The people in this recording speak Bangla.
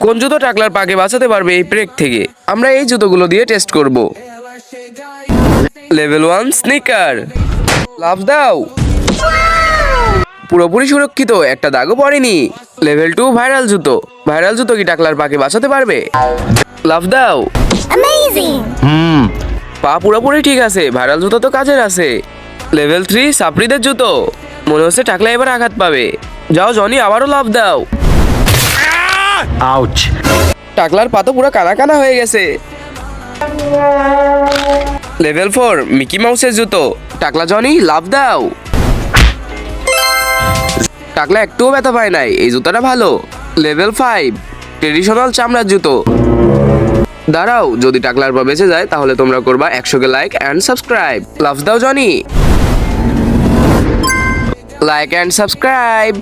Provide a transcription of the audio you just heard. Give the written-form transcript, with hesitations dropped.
কোন জুতো টাকলার পাকে বাঁচাতে পারবে এই ব্রেক থেকে? আমরা এই জুতোগুলো দিয়ে টেস্ট করব। Level 1 sneaker. লাফ দাও। পুরোপুরি সুরক্ষিত, একটা দাগও পড়েনি। লেভেল 2 ভাইরাল জুতো। ভাইরাল জুতো কি টাকলার পাকে বাঁচাতে পারবে? লাফ দাও। Amazing! পা পুরোপুরি ঠিক আছে, ভাইরাল জুতো তো কাজের আছে। লেভেল 3 সাপড়িদের জুতো। মনে হচ্ছে টাকলা এবার আঘাত পাবে। যাও জনি, আবারও লাফ দাও। Ouch! টাকলার পা তো পুরো কানা কানা হয়ে গেছে। লেভেল 4 মিকি মাউসের জুতো। টাকলা জনি, লাফ দাও। টাকলা একটুও ব্যথা পায় নাই, এই জুতাটা ভালো। লেভেল 5 ট্রেডিশনাল চামড়ার জুতো। দাঁড়াও, যদি টাকলার পা বেঁচে যায় তাহলে তোমরা করবা 100 লাইক অ্যান্ড সাবস্ক্রাইব। লাফ দাও জনি। Like and subscribe.